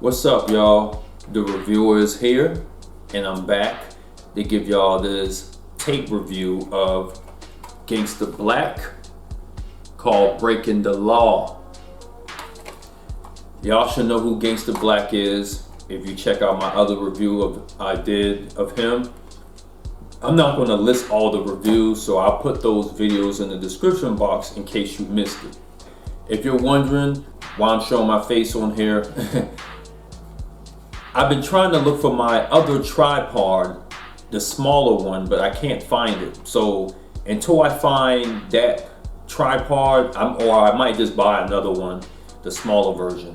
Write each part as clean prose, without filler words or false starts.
What's up, y'all? The reviewer is here, and I'm back to give y'all this tape review of Gangsta Blac called Breaking the Law. Y'all should know who Gangsta Blac is if you check out my other review I did of him. I'm not going to list all the reviews, so I'll put those videos in the description box in case you missed it. If you're wondering why I'm showing my face on here, I've been trying to look for my other tripod, the smaller one, but I can't find it. So until I find that tripod, or I might just buy another one, the smaller version.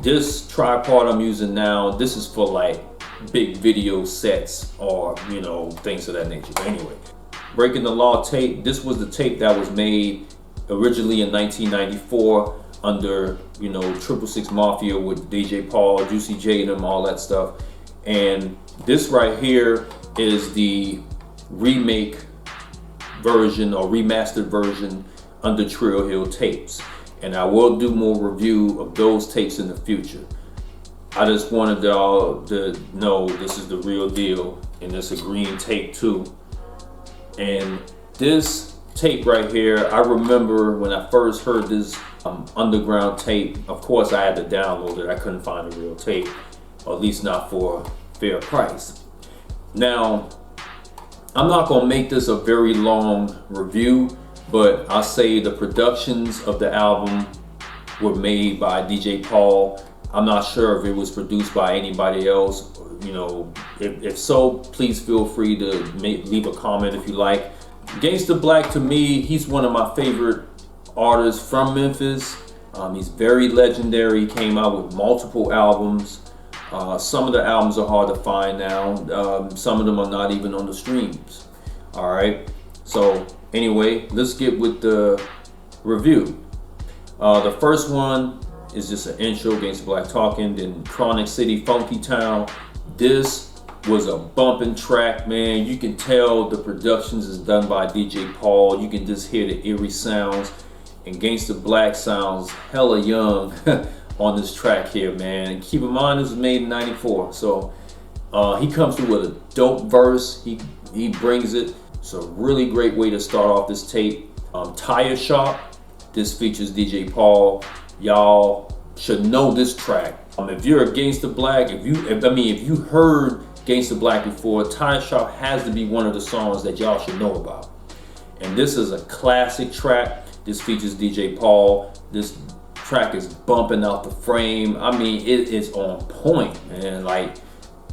This tripod I'm using now, this is for like big video sets or, you know, things of that nature. But anyway, Breaking the Law tape. This was the tape that was made originally in 1994 under, you know, 666 Mafia with DJ Paul, Juicy J, and them, all that stuff. And this right here is the remake version or remastered version under Trill Hill Tapes. And I will do more review of those tapes in the future. I just wanted y'all to know this is the real deal, and it's a green tape too. And this tape right here, I remember when I first heard this underground tape. Of course, I had to download it. I couldn't find a real tape, or at least not for a fair price. Now, I'm not gonna make this a very long review, but I'll say the productions of the album were made by DJ Paul. I'm not sure if it was produced by anybody else. You know, if so, please feel free to leave a comment if you like. Gangsta Blac, to me, he's one of my favorite artists from Memphis. He's very legendary. He came out with multiple albums. Some of the albums are hard to find now. Some of them are not even on the streams. All right. So anyway, let's get with the review. The first one is just an intro, Gangsta Blac talking, then Chronic City, Funky Town. This was a bumping track, man. You can tell the productions is done by DJ Paul. You can just hear the eerie sounds, and Gangsta Blac sounds hella young on this track here, man. And keep in mind, this was made in '94, so he comes through with a dope verse. He brings it. It's a really great way to start off this tape. Tire Shop. This features DJ Paul. Y'all should know this track. If you're a Gangsta Blac, if you heard Gangsta Blac before, Tire Shop has to be one of the songs that y'all should know about. And this is a classic track. This features DJ Paul. This track is bumping out the frame. I mean, it is on point, man. Like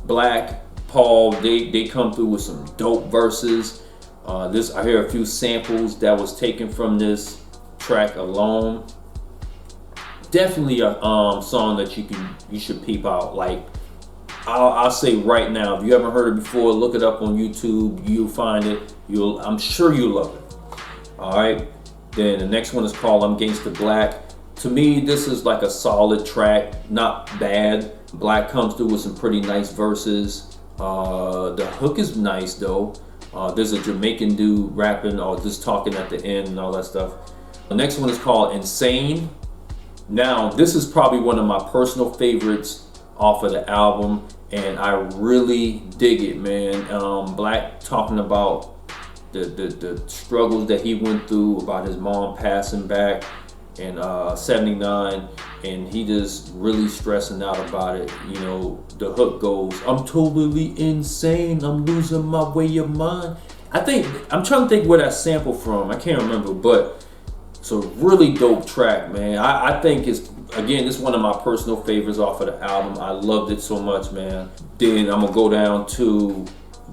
Blac, Paul, they come through with some dope verses. I hear a few samples that was taken from this track alone. Definitely a song that you should peep out. Like I'll say right now, if you haven't heard it before, look it up on YouTube. You'll find it. I'm sure you'll love it. All right. Then the next one is called I'm Gangsta Blac. To me, this is like a solid track, not bad. Blac comes through with some pretty nice verses. The hook is nice though. There's a Jamaican dude rapping or just talking at the end and all that stuff. The next one is called Insane. Now, this is probably one of my personal favorites off of the album, and I really dig it, man. Blac talking about the struggles that he went through, about his mom passing back in '79, and he just really stressing out about it. You know, the hook goes, "I'm totally insane, I'm losing my way of mind." I'm trying to think where that sample from. I can't remember, but it's a really dope track, man. I think it's one of my personal favorites off of the album. I loved it so much, man. Then I'm gonna go down to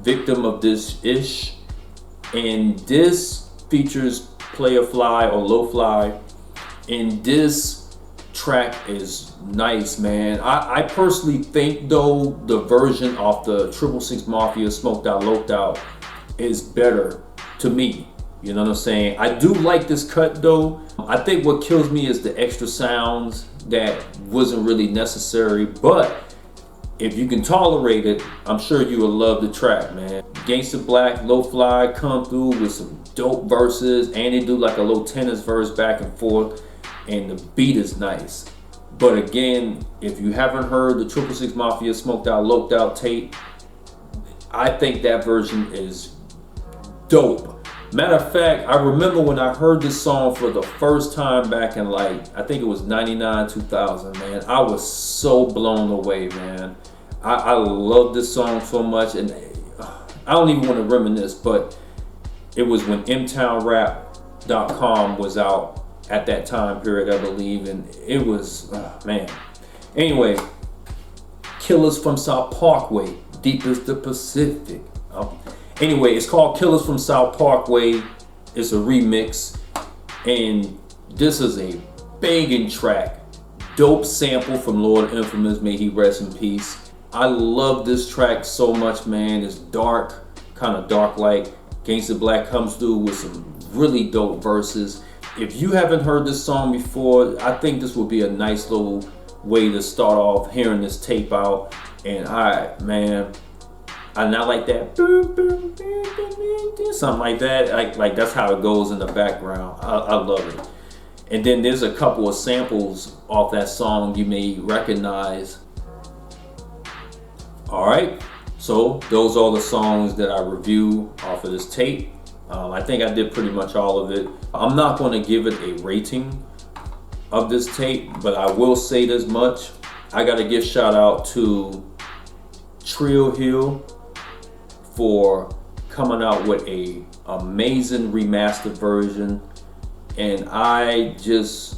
Victim of This Ish, and this features Player Fly or Low Fly, and this track is nice, man. I personally think though the version of the 666 Mafia Smoked Out Loped Out is better to me. You know what I'm saying? I do like this cut though. I think what kills me is the extra sounds that wasn't really necessary, but if you can tolerate it, I'm sure you will love the track, man. Gangsta Blac, Low Fly come through with some dope verses, and they do like a little tennis verse back and forth, and the beat is nice. But again, if you haven't heard the 666 Mafia Smoked Out, Loped Out tape, I think that version is dope. Matter of fact, I remember when I heard this song for the first time back in like, I think it was 99, 2000, man. I was so blown away, man. I love this song so much, and I don't even want to reminisce, but it was when mtownrap.com was out at that time period, I believe, and it was, man. Anyway, Killers from South Parkway, Deep as the Pacific. Anyway, it's called Killers from South Parkway. It's a remix, and this is a banging track. Dope sample from Lord Infamous, may he rest in peace. I love this track so much, man. It's dark, kind of dark like. Gangsta Blac comes through with some really dope verses. If you haven't heard this song before, I think this would be a nice little way to start off hearing this tape out. And I not like that, something like that. Like that's how it goes in the background. I love it. And then there's a couple of samples off that song you may recognize. All right, so those are the songs that I review off of this tape. I think I did pretty much all of it. I'm not going to give it a rating of this tape, but I will say this much. I got to give shout out to Trill Hill for coming out with a amazing remastered version. And I just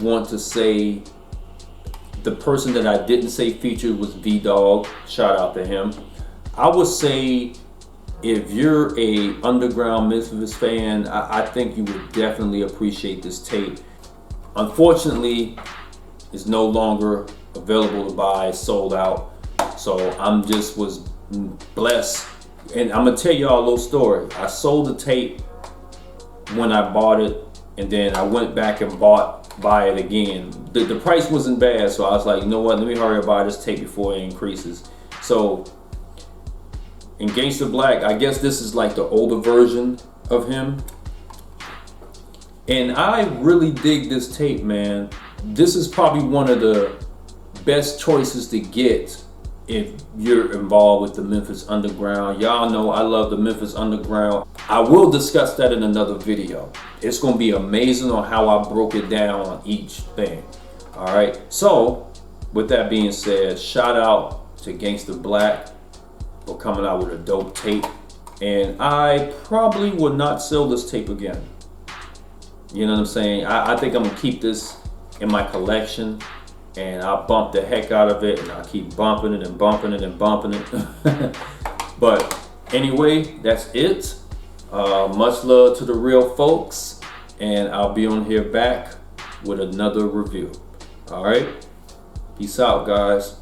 want to say the person that I didn't say featured was V-Dog. Shout out to him. I would say if you're a underground Memphis fan, I think you would definitely appreciate this tape. Unfortunately, it's no longer available to buy, it's sold out. So I'm just was blessed. And I'm gonna tell y'all a little story. I sold the tape when I bought it, and then I went back and buy it again. The price wasn't bad, so I was like, you know what, let me hurry up buy this tape before it increases. So in Gangsta Blac, I guess this is like the older version of him. And I really dig this tape, man. This is probably one of the best choices to get if you're involved with the Memphis Underground. Y'all know I love the Memphis Underground. I will discuss that in another video. It's gonna be amazing on how I broke it down on each thing. All right, so with that being said, shout out to Gangsta Blac for coming out with a dope tape. And I probably would not sell this tape again. You know what I'm saying? I think I'm gonna keep this in my collection, and I'll bump the heck out of it, and I'll keep bumping it and bumping it and bumping it. But anyway, that's it. Much love to the real folks, and I'll be on here back with another review. All right, peace out, guys.